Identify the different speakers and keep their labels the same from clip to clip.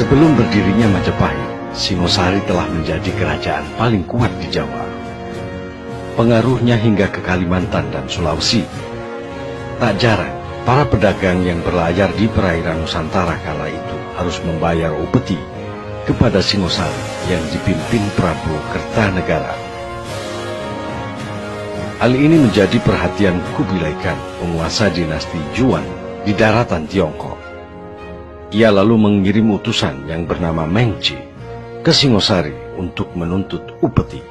Speaker 1: Sebelum berdirinya Majapahit, Singosari telah menjadi kerajaan paling kuat di Jawa. Pengaruhnya hingga ke Kalimantan dan Sulawesi. Tak jarang, para pedagang yang berlayar di perairan Nusantara kala itu harus membayar upeti kepada Singosari yang dipimpin Prabu Kertanegara. Hal ini menjadi perhatian Kubilai Khan, penguasa dinasti Yuan di daratan Tiongkok. Ia lalu mengirim utusan yang bernama Mengci ke Singosari untuk menuntut upeti.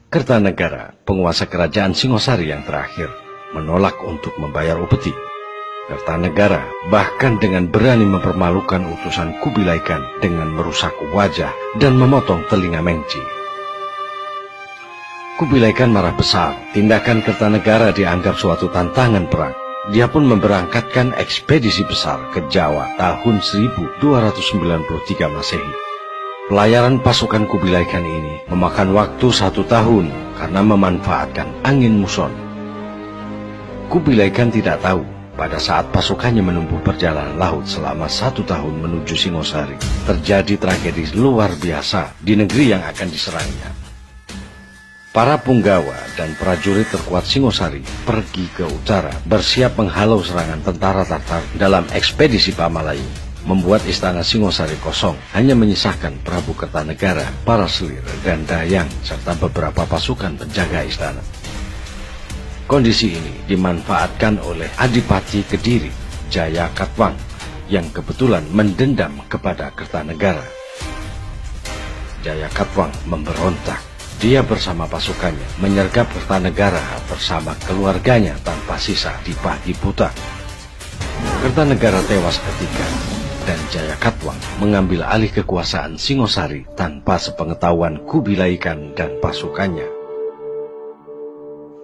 Speaker 1: Kertanegara, penguasa kerajaan Singosari yang terakhir, menolak untuk membayar upeti. Kertanegara bahkan dengan berani mempermalukan utusan Kubilai Khan dengan merusak wajah dan memotong telinga Mengci. Kubilai Khan marah besar. Tindakan Kertanegara dianggap suatu tantangan perang. Dia pun memberangkatkan ekspedisi besar ke Jawa tahun 1293 Masehi. Pelayaran pasukan Kubilai Khan ini memakan waktu 1 tahun karena memanfaatkan angin muson. Kubilai Khan tidak tahu pada saat pasukannya menempuh perjalanan laut selama 1 tahun menuju Singosari, terjadi tragedi luar biasa di negeri yang akan diserangnya. Para punggawa dan prajurit terkuat Singosari pergi ke utara bersiap menghalau serangan tentara Tartar dalam ekspedisi Pamalayu, membuat istana Singosari kosong, hanya menyisakan Prabu Kertanegara, para selir dan dayang serta beberapa pasukan penjaga istana. Kondisi ini dimanfaatkan oleh Adipati Kediri, Jaya Katwang, yang kebetulan mendendam kepada Kertanegara. Jaya Katwang memberontak. Dia bersama pasukannya menyergap Kertanegara bersama keluarganya tanpa sisa di pagi buta. Kertanegara tewas ketika, dan Jaya Katwang mengambil alih kekuasaan Singosari tanpa sepengetahuan Kubilai Khan dan pasukannya.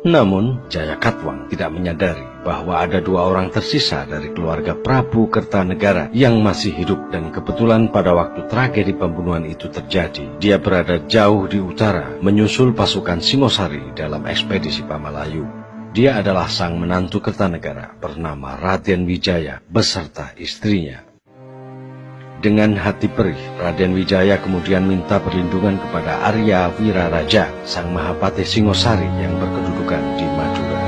Speaker 1: Namun, Jaya Katwang tidak menyadari bahwa ada 2 orang tersisa dari keluarga Prabu Kertanegara yang masih hidup, dan kebetulan pada waktu tragedi pembunuhan itu terjadi, dia berada jauh di utara menyusul pasukan Singosari dalam ekspedisi Pamalayu. Dia adalah sang menantu Kertanegara bernama Raden Wijaya beserta istrinya. Dengan hati perih, Raden Wijaya kemudian minta perlindungan kepada Arya Wiraraja, sang Mahapatih Singosari yang berkedudukan di Madura.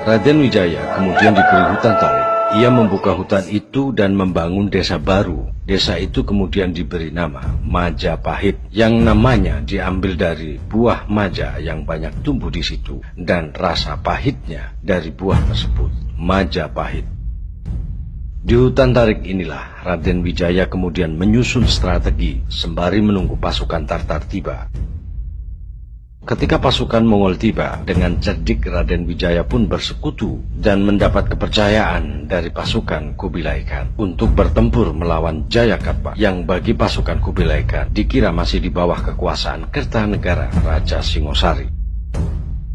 Speaker 1: Raden Wijaya kemudian diberi hutan tarik. Ia membuka hutan itu dan membangun desa baru. Desa itu kemudian diberi nama Majapahit, yang namanya diambil dari buah maja yang banyak tumbuh di situ dan rasa pahitnya dari buah tersebut, Majapahit. Di hutan tarik inilah Raden Wijaya kemudian menyusun strategi sembari menunggu pasukan Tartar tiba. Ketika pasukan Mongol tiba, dengan cerdik Raden Wijaya pun bersekutu dan mendapat kepercayaan dari pasukan Kubilai Khan untuk bertempur melawan Jaya Katwang yang bagi pasukan Kubilai Khan dikira masih di bawah kekuasaan Kertanegara, Raja Singosari.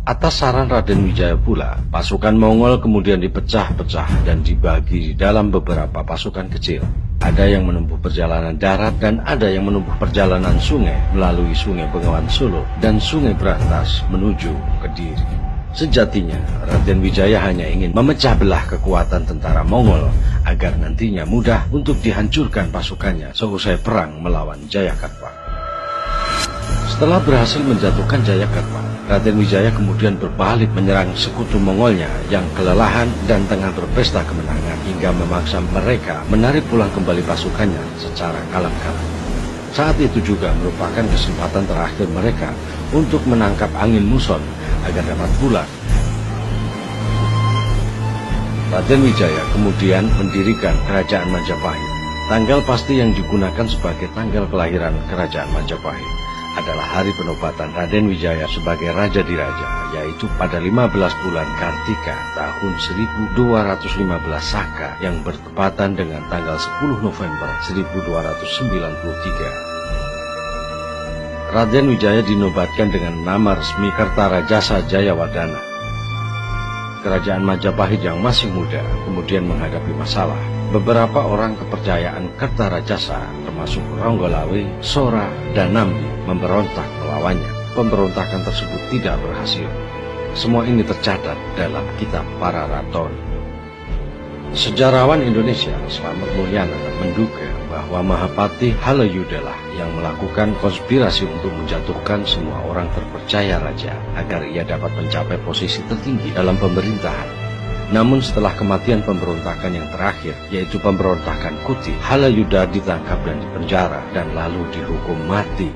Speaker 1: Atas saran Raden Wijaya pula, pasukan Mongol kemudian dipecah-pecah dan dibagi dalam beberapa pasukan kecil. Ada yang menempuh perjalanan darat dan ada yang menempuh perjalanan sungai melalui Sungai Bengawan Solo dan Sungai Berantas menuju Kediri. Sejatinya, Raden Wijaya hanya ingin memecah belah kekuatan tentara Mongol agar nantinya mudah untuk dihancurkan pasukannya seusai perang melawan Jaya Katwang. Setelah berhasil menjatuhkan Jaya Katwang, Raden Wijaya kemudian berbalik menyerang sekutu Mongolnya yang kelelahan dan tengah berpesta kemenangan hingga memaksa mereka menarik pulang kembali pasukannya secara kalang-kalang. Saat itu juga merupakan kesempatan terakhir mereka untuk menangkap angin muson agar dapat pulang. Raden Wijaya kemudian mendirikan Kerajaan Majapahit. Tanggal pasti yang digunakan sebagai tanggal kelahiran Kerajaan Majapahit adalah hari penobatan Raden Wijaya sebagai Raja Diraja, yaitu pada 15 bulan Kartika tahun 1215 Saka yang bertepatan dengan tanggal 10 November 1293. Raden Wijaya dinobatkan dengan nama resmi Kertarajasa Jayawardhana. Kerajaan Majapahit yang masih muda kemudian menghadapi masalah. Beberapa orang kepercayaan Kertarajasa termasuk Ronggolawe, Sora, dan Nambi memberontak melawannya. Pemberontakan tersebut tidak berhasil. Semua ini tercatat dalam kitab Para Raton. Sejarawan Indonesia Slamet Mulyana menduga bahwa Mahapati Halayudala yang melakukan konspirasi untuk menjatuhkan semua orang terpercaya raja agar ia dapat mencapai posisi tertinggi dalam pemerintahan. Namun setelah kematian pemberontakan yang terakhir, yaitu pemberontakan Kuti, Halayuda ditangkap dan dipenjara dan lalu dihukum mati.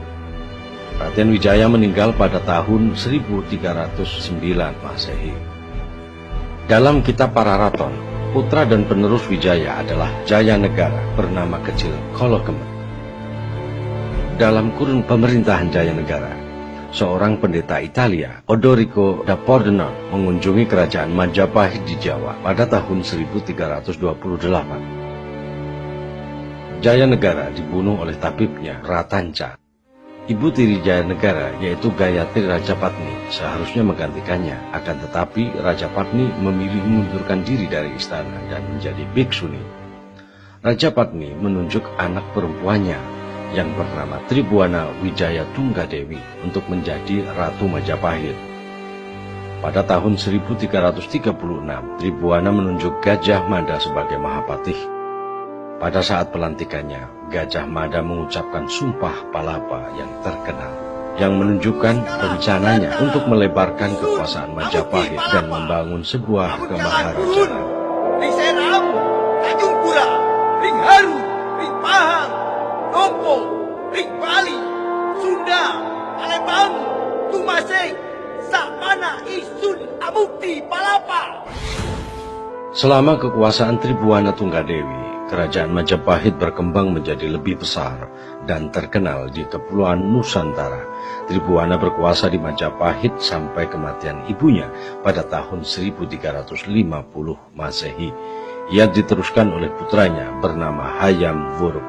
Speaker 1: Raden Wijaya meninggal pada tahun 1309 Masehi. Dalam kitab Pararaton, putra dan penerus Wijaya adalah Jayanegara bernama kecil Kolokemet. Dalam kurun pemerintahan Jayanegara, seorang pendeta Italia, Odorico da Pordenone, mengunjungi kerajaan Majapahit di Jawa pada tahun 1328. Jayanegara dibunuh oleh tabibnya Ratanca. Ibu tiri Jayanegara, yaitu Gayatri Rajapatni, seharusnya menggantikannya. Akan tetapi Rajapatni memilih mengundurkan diri dari istana dan menjadi biksuni. Rajapatni menunjuk anak perempuannya yang bernama Tribuana Wijaya Tunggadewi untuk menjadi Ratu Majapahit. Pada tahun 1336, Tribuana menunjuk Gajah Mada sebagai Mahapatih. Pada saat pelantikannya, Gajah Mada mengucapkan Sumpah Palapa yang terkenal, yang menunjukkan rencananya untuk melebarkan kekuasaan Majapahit dan membangun sebuah kemaharajaan.
Speaker 2: Ring Seram, Tanjung Pura, Ring Haru, Ring Pahang, Dompo, Ring Bali, Sunda, Palembang, Tumasek, Sakmana, Isun, Amukti, Palapa.
Speaker 1: Selama kekuasaan Tribuana Tunggadewi, kerajaan Majapahit berkembang menjadi lebih besar dan terkenal di Kepulauan Nusantara. Tribuana berkuasa di Majapahit sampai kematian ibunya pada tahun 1350 Masehi. Ia diteruskan oleh putranya bernama Hayam Wuruk.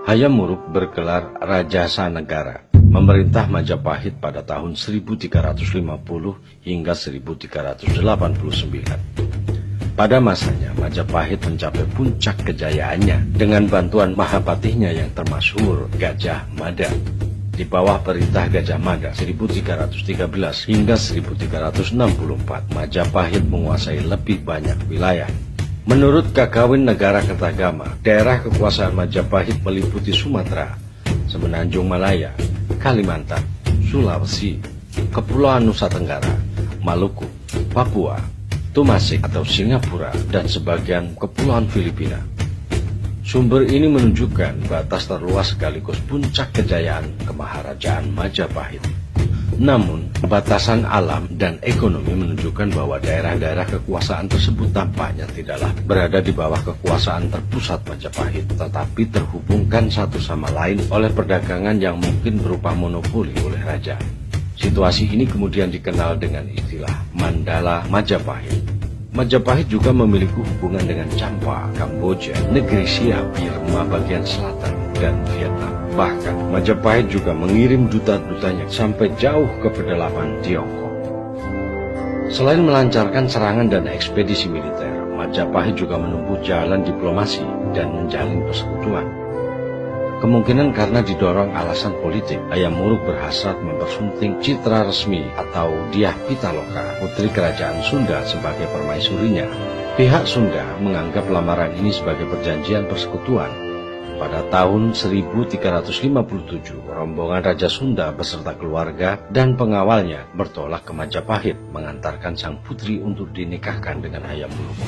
Speaker 1: Hayam Wuruk bergelar Raja Sanegara, memerintah Majapahit pada tahun 1350 hingga 1389. Pada masanya, Majapahit mencapai puncak kejayaannya dengan bantuan Mahapatihnya yang termasyhur, Gajah Mada. Di bawah perintah Gajah Mada 1313 hingga 1364, Majapahit menguasai lebih banyak wilayah. Menurut Kakawin Negara Kertagama, daerah kekuasaan Majapahit meliputi Sumatera, Semenanjung Malaya, Kalimantan, Sulawesi, Kepulauan Nusa Tenggara, Maluku, Papua, Tumasik atau Singapura, dan sebagian kepulauan Filipina. Sumber ini menunjukkan batas terluas sekaligus puncak kejayaan kemaharajaan Majapahit. Namun, batasan alam dan ekonomi menunjukkan bahwa daerah-daerah kekuasaan tersebut tampaknya tidaklah berada di bawah kekuasaan terpusat Majapahit, tetapi terhubungkan satu sama lain oleh perdagangan yang mungkin berupa monopoli oleh raja. Situasi ini kemudian dikenal dengan istilah Mandala Majapahit. Majapahit juga memiliki hubungan dengan Champa, Kamboja, negeri Siam, Burma bagian selatan, dan Vietnam. Bahkan Majapahit juga mengirim duta-dutanya sampai jauh ke pedalaman Tiongkok. Selain melancarkan serangan dan ekspedisi militer, Majapahit juga menempuh jalan diplomasi dan menjalin persekutuan. Kemungkinan karena didorong alasan politik, Hayam Wuruk berhasrat mempersunting citra resmi atau Dyah Pitaloka, putri kerajaan Sunda, sebagai permaisurinya. Pihak Sunda menganggap lamaran ini sebagai perjanjian persekutuan. Pada tahun 1357, rombongan Raja Sunda beserta keluarga dan pengawalnya bertolak ke Majapahit mengantarkan sang putri untuk dinikahkan dengan Hayam Wuruk.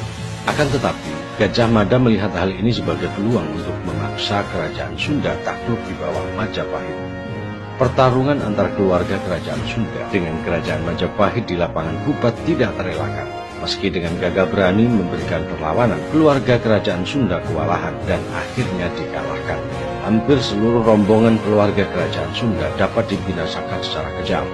Speaker 1: Akan tetapi, Gajah Mada melihat hal ini sebagai peluang untuk memaksa kerajaan Sunda takluk di bawah Majapahit. Pertarungan antara keluarga kerajaan Sunda dengan kerajaan Majapahit di lapangan Bupat tidak terelakkan. Meski dengan gagah berani memberikan perlawanan, keluarga kerajaan Sunda kewalahan dan akhirnya dikalahkan. Hampir seluruh rombongan keluarga kerajaan Sunda dapat dibinasakan secara kejam.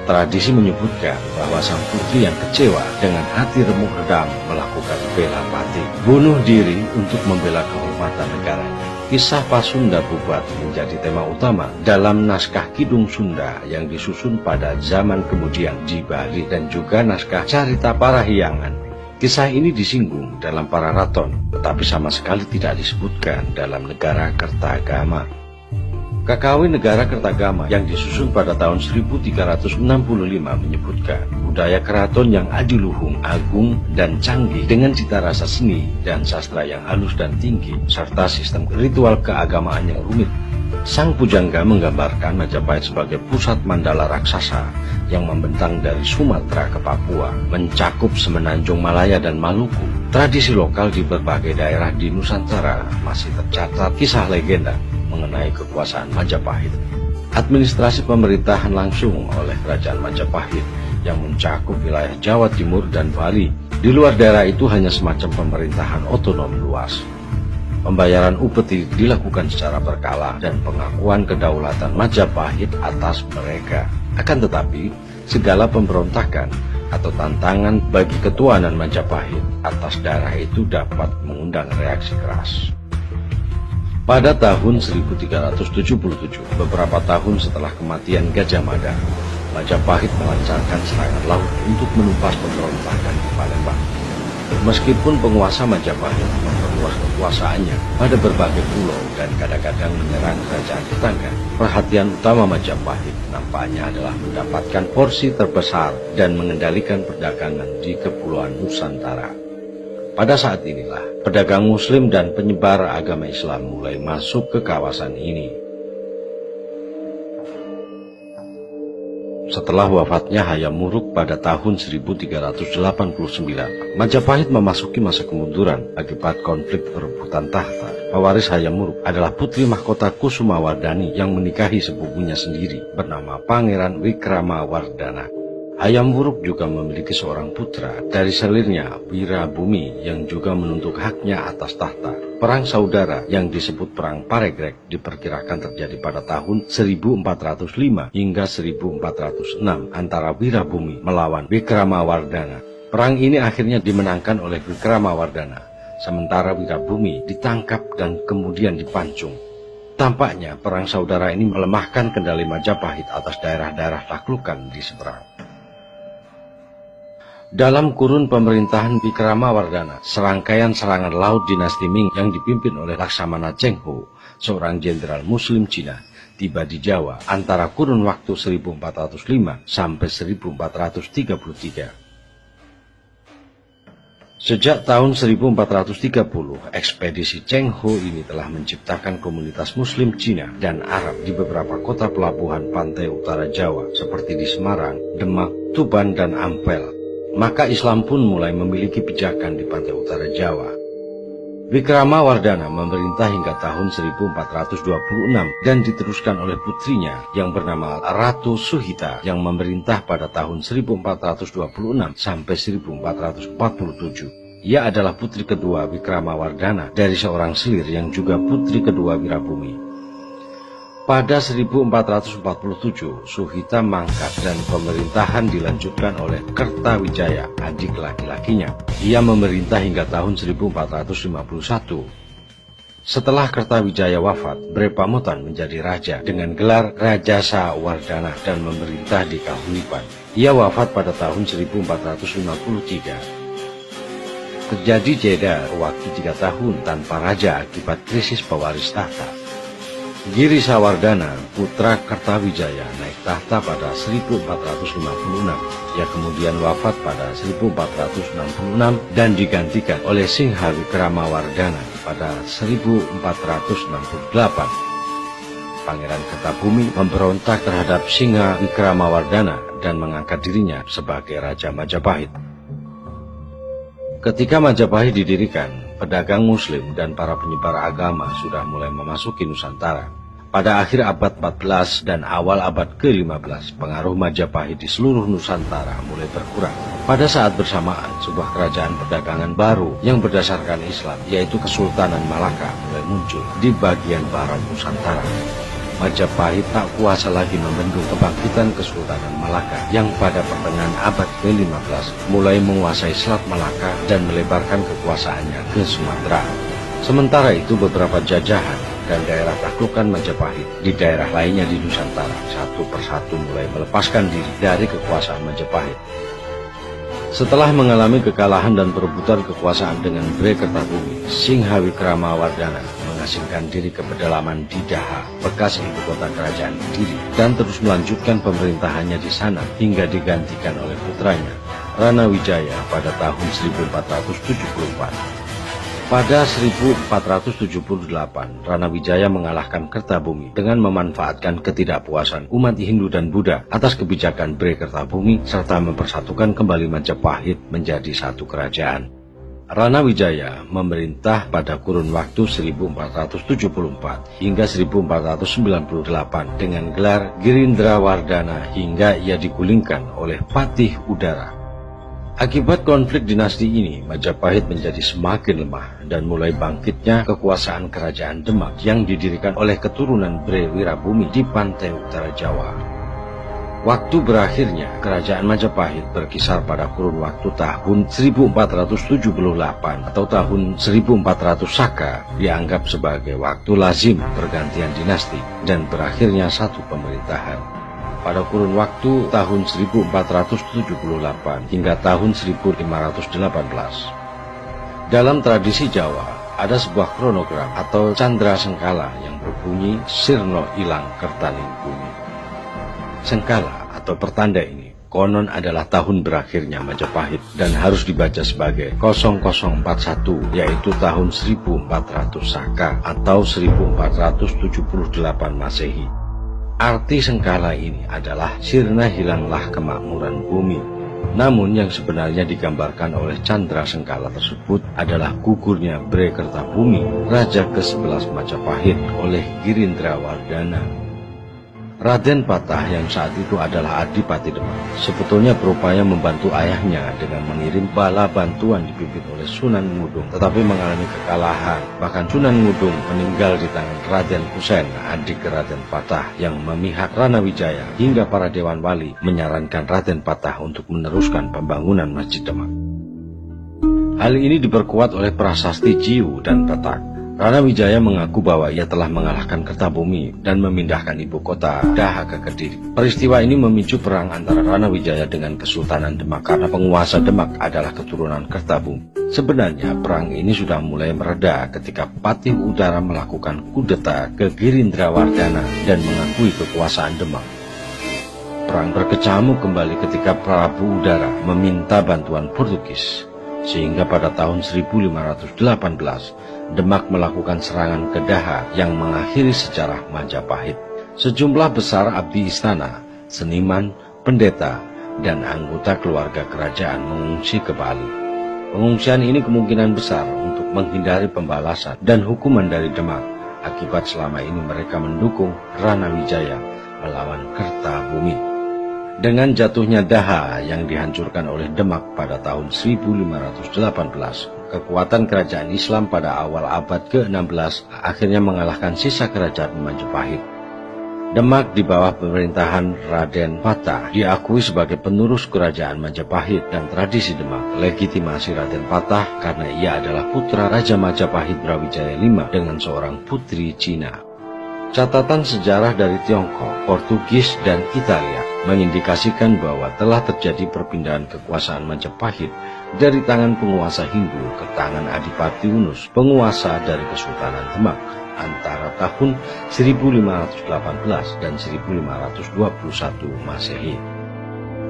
Speaker 1: Tradisi menyebutkan bahwa sang putri yang kecewa dengan hati remuk redam melakukan bela mati, bunuh diri untuk membela kehormatan negaranya. Kisah Pasunda Bubat menjadi tema utama dalam naskah Kidung Sunda yang disusun pada zaman kemudian di Bali dan juga naskah Carita Parahyangan. Kisah ini disinggung dalam Pararaton, tetapi sama sekali tidak disebutkan dalam Negara Kertagama. KKW Negara Kertagama yang disusun pada tahun 1365 menyebutkan budaya keraton yang adiluhung, agung, dan canggih dengan cita rasa seni dan sastra yang halus dan tinggi, serta sistem ritual keagamaan yang rumit. Sang pujangga menggambarkan Majapahit sebagai pusat mandala raksasa yang membentang dari Sumatera ke Papua, mencakup semenanjung Malaya dan Maluku. Tradisi lokal di berbagai daerah di Nusantara masih tercatat kisah legenda mengenai kekuasaan Majapahit. Administrasi pemerintahan langsung oleh Kerajaan Majapahit yang mencakup wilayah Jawa Timur dan Bali. Di luar daerah itu hanya semacam pemerintahan otonom luas. Pembayaran upeti dilakukan secara berkala dan pengakuan kedaulatan Majapahit atas mereka. Akan tetapi, segala pemberontakan atau tantangan bagi ketuanan Majapahit atas daerah itu dapat mengundang reaksi keras. Pada tahun 1377, beberapa tahun setelah kematian Gajah Mada, Majapahit melancarkan serangan laut untuk menumpas pemberontakan di Palembang. Meskipun penguasa Majapahit memperluas kekuasaannya pada berbagai pulau dan kadang-kadang menyerang kerajaan tetangga, perhatian utama Majapahit nampaknya adalah mendapatkan porsi terbesar dan mengendalikan perdagangan di Kepulauan Nusantara. Pada saat inilah, pedagang Muslim dan penyebar agama Islam mulai masuk ke kawasan ini. Setelah wafatnya Hayam Wuruk pada tahun 1389, Majapahit memasuki masa kemunduran akibat konflik perebutan tahta. Pewaris Hayam Wuruk adalah putri mahkota Kusumawardhani yang menikahi sepupunya sendiri bernama Pangeran Wikramawardhana. Hayam Wuruk juga memiliki seorang putra dari selirnya, Wirabumi, yang juga menuntut haknya atas tahta. Perang saudara yang disebut Perang Paregreg diperkirakan terjadi pada tahun 1405 hingga 1406 antara Wirabumi melawan Wikramawardhana. Perang ini akhirnya dimenangkan oleh Wikramawardhana, sementara Wirabumi ditangkap dan kemudian dipancung. Tampaknya perang saudara ini melemahkan kendali Majapahit atas daerah-daerah taklukan di seberang. Dalam kurun pemerintahan Wikramawardhana, serangkaian serangan laut dinasti Ming yang dipimpin oleh Laksamana Cheng Ho, seorang jenderal Muslim Cina, tiba di Jawa antara kurun waktu 1405 sampai 1433. Sejak tahun 1430, ekspedisi Cheng Ho ini telah menciptakan komunitas Muslim Cina dan Arab di beberapa kota pelabuhan pantai utara Jawa seperti di Semarang, Demak, Tuban, dan Ampel. Maka Islam pun mulai memiliki pijakan di pantai utara Jawa. Wikramawardhana memerintah hingga tahun 1426 dan diteruskan oleh putrinya yang bernama Ratu Suhita yang memerintah pada tahun 1426 sampai 1447. Ia adalah putri kedua Wikramawardhana dari seorang selir yang juga putri kedua Wirabumi. Pada 1447, Suhita mangkat dan pemerintahan dilanjutkan oleh Kertawijaya, adik laki-lakinya. Ia memerintah hingga tahun 1451. Setelah Kertawijaya wafat, Bre Pamotan menjadi raja dengan gelar Rajasa Wardhana dan memerintah di Kahuripan. Ia wafat pada tahun 1453. Terjadi jeda waktu 3 tahun tanpa raja akibat krisis pewaris tahta. Giri Sawardhana, putra Kertawijaya, naik tahta pada 1456. Ia kemudian wafat pada 1466 dan digantikan oleh Singha Wikramawardhana pada 1468. Pangeran Kertabumi memberontak terhadap Singha Wikramawardhana dan mengangkat dirinya sebagai Raja Majapahit. Ketika Majapahit didirikan, pedagang Muslim dan para penyebar agama sudah mulai memasuki Nusantara. Pada akhir abad 14 dan awal abad ke-15, pengaruh Majapahit di seluruh Nusantara mulai berkurang. Pada saat bersamaan, sebuah kerajaan perdagangan baru yang berdasarkan Islam, yaitu Kesultanan Malaka, mulai muncul di bagian barat Nusantara. Majapahit tak kuasa lagi membendung kebangkitan Kesultanan Malaka yang pada pertengahan abad ke-15 mulai menguasai Selat Malaka dan melebarkan kekuasaannya ke Sumatera. Sementara itu beberapa jajahan dan daerah taklukan Majapahit di daerah lainnya di Nusantara satu persatu mulai melepaskan diri dari kekuasaan Majapahit. Setelah mengalami kekalahan dan perebutan kekuasaan dengan Bre Kertabumi, Singha Wikramawardhana mengasingkan diri ke pedalaman di Daha, bekas ibu kota kerajaan Kediri, dan terus melanjutkan pemerintahannya di sana hingga digantikan oleh putranya, Rana Wijaya pada tahun 1474. Pada 1478, Rana Wijaya mengalahkan Kertabumi dengan memanfaatkan ketidakpuasan umat Hindu dan Buddha atas kebijakan Bre Kertabumi serta mempersatukan kembali Majapahit menjadi satu kerajaan. Rana Wijaya memerintah pada kurun waktu 1474 hingga 1498 dengan gelar Girindrawardhana hingga ia digulingkan oleh Patih Udara. Akibat konflik dinasti ini, Majapahit menjadi semakin lemah dan mulai bangkitnya kekuasaan kerajaan Demak yang didirikan oleh keturunan Bre Wirabumi di pantai utara Jawa. Waktu berakhirnya kerajaan Majapahit berkisar pada kurun waktu tahun 1478 atau tahun 1400 Saka, dianggap sebagai waktu lazim pergantian dinasti dan berakhirnya satu pemerintahan. Pada kurun waktu tahun 1478 hingga tahun 1518. Dalam tradisi Jawa, ada sebuah kronogram atau candra sengkala yang berbunyi Sirno Ilang Kertaning Bumi. Sengkala atau pertanda ini konon adalah tahun berakhirnya Majapahit dan harus dibaca sebagai 0041, yaitu tahun 1400 Saka atau 1478 Masehi. Arti sengkala ini adalah sirna hilanglah kemakmuran bumi. Namun yang sebenarnya digambarkan oleh candra sengkala tersebut adalah gugurnya Bre Kertabumi, Raja ke-11 Majapahit oleh Girindrawardhana. Raden Patah yang saat itu adalah Adipati Demak sebetulnya berupaya membantu ayahnya dengan mengirim bala bantuan dipimpin oleh Sunan Ngudung, tetapi mengalami kekalahan. Bahkan Sunan Ngudung meninggal di tangan Raden Kusen, adik Raden Patah yang memihak Rana Wijaya, hingga para Dewan Wali menyarankan Raden Patah untuk meneruskan pembangunan Masjid Demak. Hal ini diperkuat oleh prasasti Jiu dan Petak. Rana Wijaya mengaku bahwa ia telah mengalahkan Kertabumi dan memindahkan ibu kota Daha ke Kediri. Peristiwa ini memicu perang antara Rana Wijaya dengan Kesultanan Demak karena penguasa Demak adalah keturunan Kertabumi. Sebenarnya perang ini sudah mulai mereda ketika Patih Udara melakukan kudeta ke Girindrawardhana dan mengakui kekuasaan Demak. Perang berkecamuk kembali ketika Prabu Udara meminta bantuan Portugis, sehingga pada tahun 1518 Demak melakukan serangan ke Daha yang mengakhiri sejarah Majapahit. Sejumlah besar abdi istana, seniman, pendeta, dan anggota keluarga kerajaan mengungsi ke Bali. Pengungsian ini kemungkinan besar untuk menghindari pembalasan dan hukuman dari Demak, akibat selama ini mereka mendukung Rana Wijaya melawan Kertabumi. Dengan jatuhnya Daha yang dihancurkan oleh Demak pada tahun 1518, kekuatan kerajaan Islam pada awal abad ke-16 akhirnya mengalahkan sisa kerajaan Majapahit. Demak di bawah pemerintahan Raden Patah diakui sebagai penerus kerajaan Majapahit, dan tradisi Demak legitimasi Raden Patah karena ia adalah putra Raja Majapahit Brawijaya V dengan seorang putri Cina. Catatan sejarah dari Tiongkok, Portugis, dan Italia mengindikasikan bahwa telah terjadi perpindahan kekuasaan Majapahit dari tangan penguasa Hindu ke tangan Adipati Unus, penguasa dari Kesultanan Demak, antara tahun 1518 dan 1521 Masehi.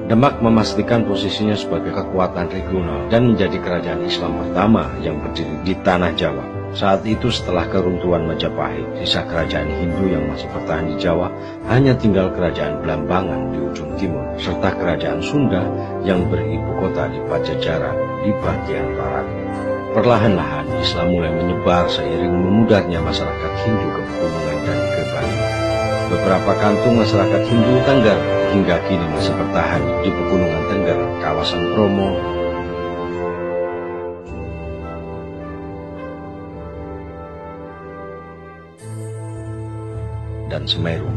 Speaker 1: Demak memastikan posisinya sebagai kekuatan regional dan menjadi kerajaan Islam pertama yang berdiri di tanah Jawa. Saat itu setelah keruntuhan Majapahit, sisa kerajaan Hindu yang masih bertahan di Jawa hanya tinggal kerajaan Blambangan di ujung timur, serta kerajaan Sunda yang beribu kota di Pajajaran di bagian barat. Perlahan-lahan Islam mulai menyebar seiring memudarnya masyarakat Hindu ke pegunungan dan ke Bali. Beberapa kantung masyarakat Hindu Tengger hingga kini masih bertahan di pegunungan Tengger, kawasan Bromo, dan Semeru.